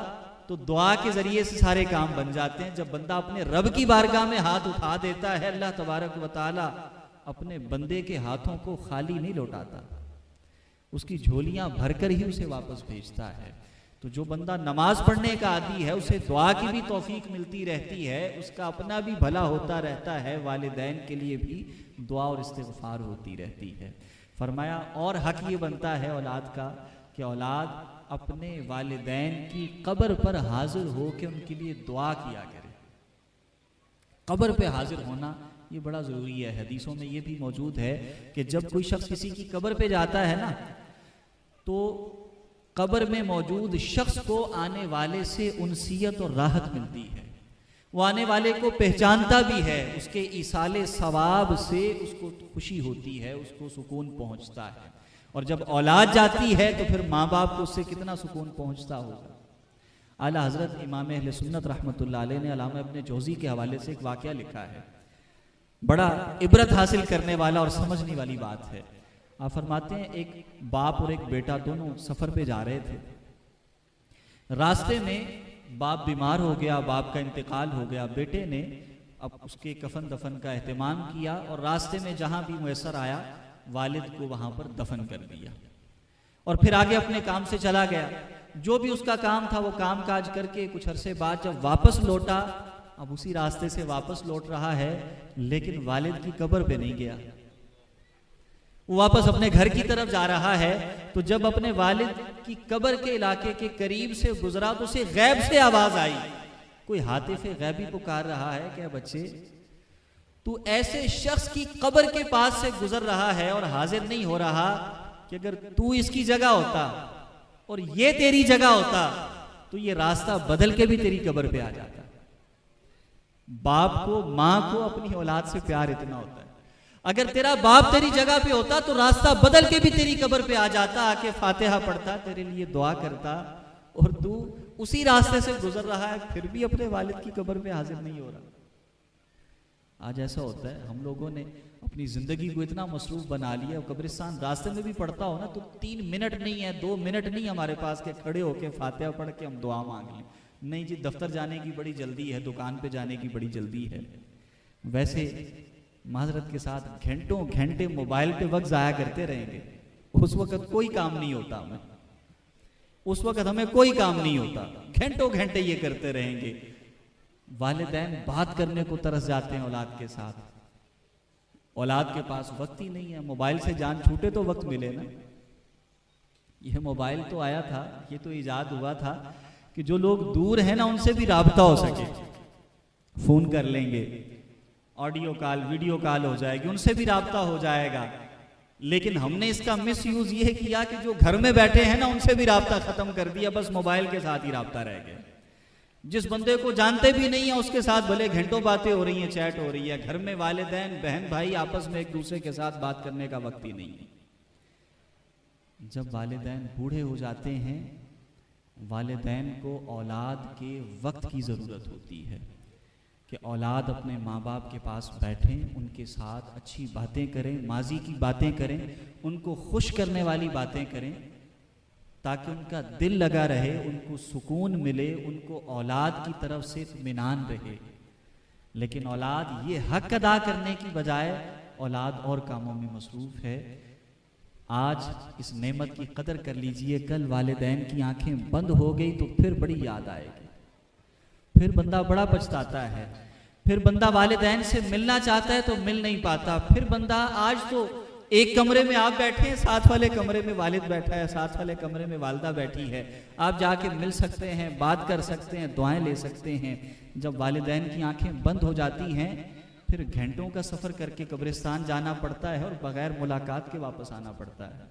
तो दुआ के ज़रिए से सारे काम बन जाते हैं। जब बंदा अपने रब की बारगाह में हाथ उठा देता है, अल्लाह तबारक व तआला अपने बंदे के हाथों को खाली नहीं लौटाता, उसकी झोलियां भरकर ही उसे वापस भेजता है। तो जो बंदा नमाज पढ़ने का आदी है उसे दुआ की भी तौफीक मिलती रहती है, उसका अपना भी भला होता रहता है, वालिदैन के लिए भी दुआ और इस्तिग़फ़ार होती रहती है। फरमाया और हक ये बनता है औलाद का कि औलाद अपने वालिदैन की कब्र पर हाजिर हो के उनके लिए दुआ किया करे। कब्र पे हाजिर होना ये बड़ा ज़रूरी है। हदीसों में ये भी मौजूद है कि जब कोई शख्स किसी की कब्र पे जाता है ना, तो कब्र में मौजूद शख्स को आने वाले से उनसियत और राहत मिलती है। वो आने वाले को पहचानता भी है, उसके ईसाले सवाब से उसको खुशी होती है, उसको सुकून पहुंचता है। और जब औलाद जाती है तो फिर माँ बाप को उससे कितना सुकून पहुंचता होगा। आला हज़रत इमाम अहले सुन्नत रहमतुल्लाह अलैह ने अल्लामा इब्न जौज़ी के हवाले से एक वाक़या लिखा है, बड़ा इबरत हासिल करने वाला और समझने वाली बात है। आप फरमाते हैं एक बाप और एक बेटा दोनों सफ़र पे जा रहे थे। रास्ते में बाप बीमार हो गया, बाप का इंतकाल हो गया। बेटे ने अब उसके कफन दफन का एहतमाम किया और रास्ते में जहाँ भी मुयस्सर आया वालिद को वहाँ पर दफन कर दिया और फिर आगे अपने काम से चला गया। जो भी उसका काम था वो काम काज करके कुछ अरसे बाद जब वापस लौटा, अब उसी रास्ते से वापस लौट रहा है, लेकिन वालिद की कब्र पे नहीं गया। वो वापस अपने घर की तरफ जा रहा है, तो जब अपने वालिद की कब्र के इलाके के करीब से गुजरा तो उसे गैब से आवाज आई, कोई हातिफ़े गैबी पुकार रहा है, क्या बच्चे तू ऐसे शख्स की कब्र के पास से गुजर रहा है और हाजिर नहीं हो रहा कि अगर तू इसकी जगह होता और ये तेरी जगह होता तो ये रास्ता बदल के भी तेरी कब्र पे आ जाता। बाप को, माँ को अपनी औलाद से प्यार इतना होता है, अगर तेरा बाप तेरी जगह पे होता तो रास्ता बदल के भी तेरी कब्र पे आ जाता, आके फातिहा पढ़ता, तेरे लिए दुआ करता, और तू उसी रास्ते से गुजर रहा है फिर भी अपने वालिद की कब्र पे हाजिर नहीं हो रहा। आज ऐसा होता है, हम लोगों ने अपनी जिंदगी को इतना मसरूफ बना लिया, कब्रिस्तान रास्ते में भी पढ़ता हो ना तो 3 मिनट नहीं है, 2 मिनट नहीं हमारे पास के खड़े होके फातिहा पढ़ के हम दुआ मांग लें। नहीं जी, दफ्तर जाने की बड़ी जल्दी है, दुकान पे जाने की बड़ी जल्दी है। वैसे माजरत के साथ घंटों घंटे मोबाइल पे वक्त जाया करते रहेंगे, उस वक्त कोई काम नहीं होता हमें, उस वक्त हमें कोई काम नहीं होता, घंटों घंटे ये करते रहेंगे। वालिदैन बात करने को तरस जाते हैं औलाद के साथ, औलाद के पास वक्त ही नहीं है। मोबाइल से जान छूटे तो वक्त मिले ना। यह मोबाइल तो आया था, ये तो इजाद हुआ था कि जो लोग दूर हैं ना उनसे भी राबता हो सके, फोन कर लेंगे, ऑडियो कॉल वीडियो कॉल हो जाएगी, उनसे भी राबता हो जाएगा। लेकिन हमने इसका मिस यूज ये किया कि जो घर में बैठे हैं ना उनसे भी राबता खत्म कर दिया, बस मोबाइल के साथ ही राबता रह गया। जिस बंदे को जानते भी नहीं है उसके साथ भले घंटों बातें हो रही हैं, चैट हो रही है, घर में वालिदैन बहन भाई आपस में एक दूसरे के साथ बात करने का वक्त ही नहीं है। जब वालिदैन बूढ़े हो जाते हैं, वालिदैन को औलाद के वक्त की ज़रूरत होती है कि औलाद अपने माँ बाप के पास बैठें, उनके साथ अच्छी बातें करें, माजी की बातें करें, उनको खुश करने वाली बातें करें, ताकि उनका दिल लगा रहे, उनको सुकून मिले, उनको औलाद की तरफ से इत्मीनान रहे। लेकिन औलाद ये हक अदा करने की बजाय औलाद और कामों में मसरूफ़ है। आज इस नेमत की कदर कर लीजिए, कल वालिदैन की आंखें बंद हो गई तो फिर बड़ी याद आएगी, फिर बंदा बड़ा पछताता है, फिर बंदा वालिदैन से मिलना चाहता है तो मिल नहीं पाता, फिर बंदा आज तो एक कमरे में आप बैठे हैं, साथ वाले कमरे में वालिद बैठा है, साथ वाले कमरे में वालिदा बैठी है, आप जाके मिल सकते हैं, बात कर सकते हैं, दुआएं ले सकते हैं। जब वालिदैन की आंखें बंद हो जाती हैं, फिर घंटों का सफ़र करके कब्रिस्तान जाना पड़ता है और बगैर मुलाकात के वापस आना पड़ता है,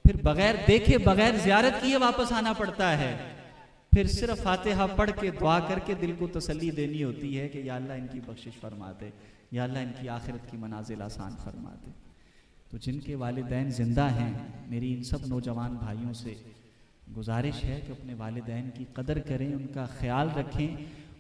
फिर बगैर देखे, बगैर ज़ियारत किए वापस आना पड़ता है, फिर सिर्फ फातिहा पढ़ के दुआ करके दिल को तसल्ली देनी होती है कि या अल्लाह इनकी बख्शिश फरमा दे, या अल्लाह इनकी आखिरत की मनाजिल आसान फरमा दे। तो जिनके वालिदैन ज़िंदा हैं, मेरी इन सब नौजवान भाइयों से गुजारिश है कि अपने वालिदैन की कदर करें, उनका ख्याल रखें,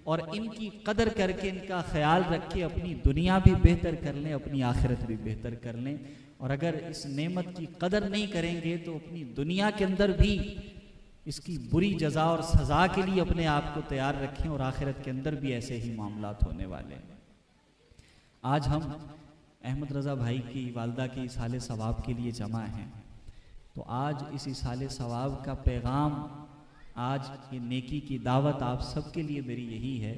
और इनकी कदर करके, इनका ख्याल रख के अपनी दुनिया भी बेहतर कर लें, अपनी आखिरत भी बेहतर कर लें। और अगर इस नेमत की कदर नहीं करेंगे तो अपनी दुनिया के अंदर भी इसकी बुरी जज़ा और सज़ा के लिए अपने आप को तैयार रखें, और आखिरत के अंदर भी ऐसे ही मामलात होने वाले हैं। आज हम अहमद रज़ा भाई की वालदा के इसाले सवाब के लिए जमा हैं, तो आज इस इसाले सवाब का पैगाम, आज ये नेकी की दावत आप सबके लिए मेरी यही है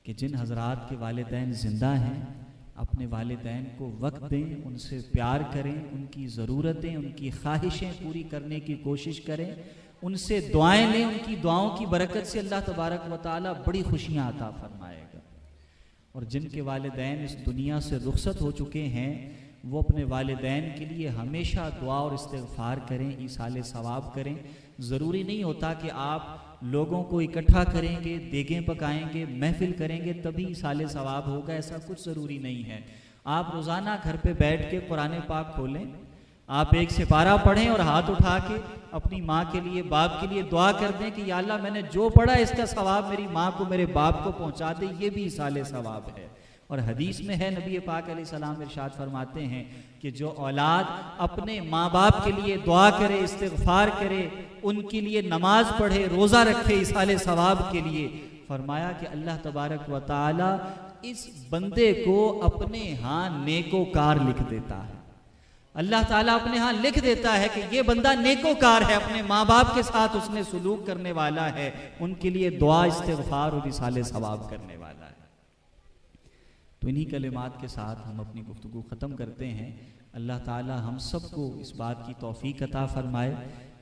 कि जिन हज़रात के वालिदैन ज़िंदा हैं, अपने वालिदैन को वक्त दें, उनसे प्यार करें, उनकी ज़रूरतें, उनकी ख्वाहिशें पूरी करने की कोशिश करें, उनसे दुआएं लें, उनकी दुआओं की बरकत से अल्लाह तबारक व तआला बड़ी खुशियाँ अता फरमाएगा। और जिनके वालिदैन इस दुनिया से रुखसत हो चुके हैं, वो अपने वालिदैन के लिए हमेशा दुआ और इस्तिग़फ़ार करें, ईसाले सवाब करें। ज़रूरी नहीं होता कि आप लोगों को इकट्ठा करेंगे, देगें पकाएंगे, महफिल करेंगे तभी ईसाले सवाब होगा, ऐसा कुछ ज़रूरी नहीं है। आप रोज़ाना घर पे बैठ के कुरान पाक खोलें, आप एक सिपारा पढ़ें और हाथ उठा के अपनी माँ के लिए, बाप के लिए दुआ कर दें कि या अल्लाह मैंने जो पढ़ा इसका सवाब मेरी माँ को, मेरे बाप को पहुँचा दे, ये भी ईसाले सवाब है। और हदीस में है, नबी पाक अलैहिस्सलाम इरशाद फरमाते हैं कि जो औलाद अपने माँ बाप के लिए दुआ करे, इस्तिग़फ़ार करे, उनके लिए नमाज पढ़े, रोज़ा रखे इसाले सवाब के लिए, फरमाया कि अल्लाह तबारक व तआला इस बंदे को अपने यहाँ नेकोकार लिख देता है। अल्लाह ताला अपने यहाँ लिख देता है कि ये बंदा नेकोकार है, अपने माँ बाप के साथ उसने सुलूक करने वाला है, उनके लिए दुआ, इस्तिग़फ़ार और इसाले सवाब करने वाला है। तो इन्हीं कलिमात के साथ हम अपनी गुफ्तगू ख़त्म करते हैं। अल्लाह ताला हम सबको इस बात की तौफ़ीक़ अता फ़रमाए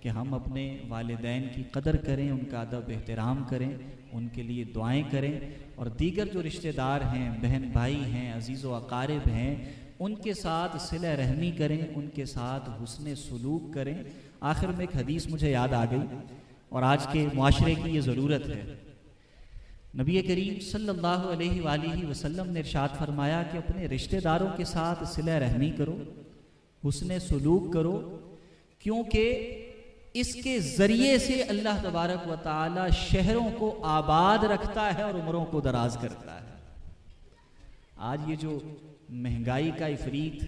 कि हम अपने वालिदैन की कदर करें, उनका अदब एहतराम करें, उनके लिए दुआएं करें, और दीगर जो रिश्तेदार हैं, बहन भाई हैं, अज़ीज़ व अक़ारिब हैं, उनके साथ सिला रहमी करें, उनके साथ हुस्न सुलूक करें। आखिर में एक हदीस मुझे याद आ गई और आज के मुआशरे की ये ज़रूरत है। नबी करीम सल्लल्लाहु अलैहि वसल्लम ने इरशाद फरमाया कि अपने रिश्तेदारों के साथ सिला रहमी करो, हुस्न सुलूक करो, क्योंकि इसके ज़रिए से अल्लाह तबारक व तआला शहरों को आबाद रखता है और उम्रों को दराज करता है। आज ये जो महंगाई का इफरीत,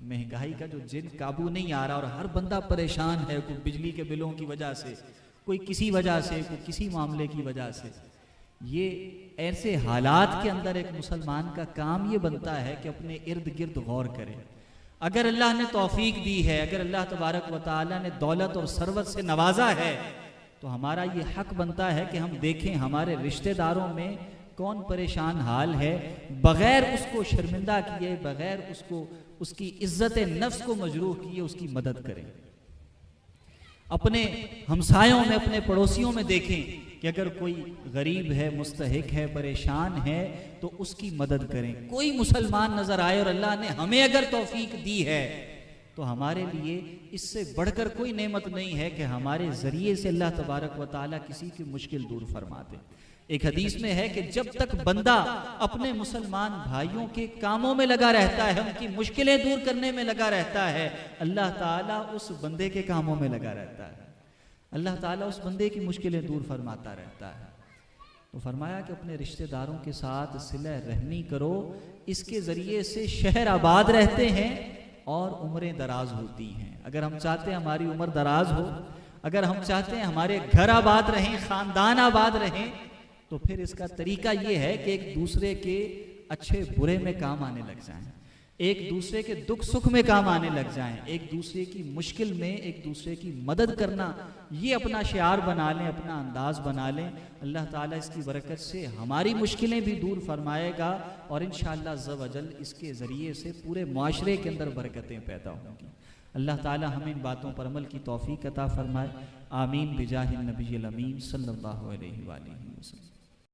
महंगाई का जो जिन काबू नहीं आ रहा और हर बंदा परेशान है, कोई बिजली के बिलों की वजह से, कोई किसी वजह से, कोई किसी मामले की वजह से, ये ऐसे हालात के अंदर एक मुसलमान का काम ये बनता है कि अपने इर्द गिर्द गौर करे। अगर अल्लाह ने तौफीक दी है, अगर अल्लाह तबारक व तआला ने दौलत और सरवत से नवाजा है, तो हमारा ये हक बनता है कि हम देखें हमारे रिश्तेदारों में कौन परेशान हाल है, बग़ैर उसको शर्मिंदा किए, बग़ैर उसको उसकी इज्जत नफ्स को मजरूह किए उसकी मदद करें। अपने हमसायों में, अपने पड़ोसियों में देखें कि अगर कोई गरीब है, मुस्तहिक है, परेशान है, तो उसकी मदद करें। कोई मुसलमान नज़र आए और अल्लाह ने हमें अगर तौफीक दी है, तो हमारे लिए इससे बढ़कर कोई नेमत नहीं है कि हमारे ज़रिए से अल्लाह तबारक व तआला किसी की मुश्किल दूर फरमा दे, एक हदीस में है कि जब तक बंदा अपने मुसलमान भाइयों के कामों में लगा रहता है, उनकी मुश्किलें दूर करने में लगा रहता है, अल्लाह ताला उस बंदे के कामों में लगा रहता है, अल्लाह ताला उस बंदे की मुश्किलें दूर फरमाता रहता है। तो फरमाया कि अपने रिश्तेदारों के साथ सिला रहमी करो, इसके ज़रिए से शहर आबाद रहते हैं और उम्रें दराज होती हैं। अगर हम चाहते हैं हमारी उम्र दराज हो, अगर हम चाहते हैं हमारे घर आबाद रहें, ख़ानदान आबाद रहें, तो फिर इसका तरीका ये है कि एक दूसरे के अच्छे बुरे में काम आने लग जाएं, एक दूसरे के दुख सुख में काम आने लग जाएं, एक दूसरे की मुश्किल में एक दूसरे की मदद करना, ये अपना शिआर बना लें, अपना अंदाज बना लें। अल्लाह ताला इसकी बरकत से हमारी मुश्किलें भी दूर फरमाएगा और इंशाअल्लाह अज़्ज़ व जल इसके ज़रिए से पूरे मुआशरे के अंदर बरकतें पैदा होंगी। अल्लाह ताला हमें इन बातों पर अमल की तौफीक अता फरमाए। आमीन बिजाहिन नबील अमीन सल्लल्लाहु अलैहि वसल्लम।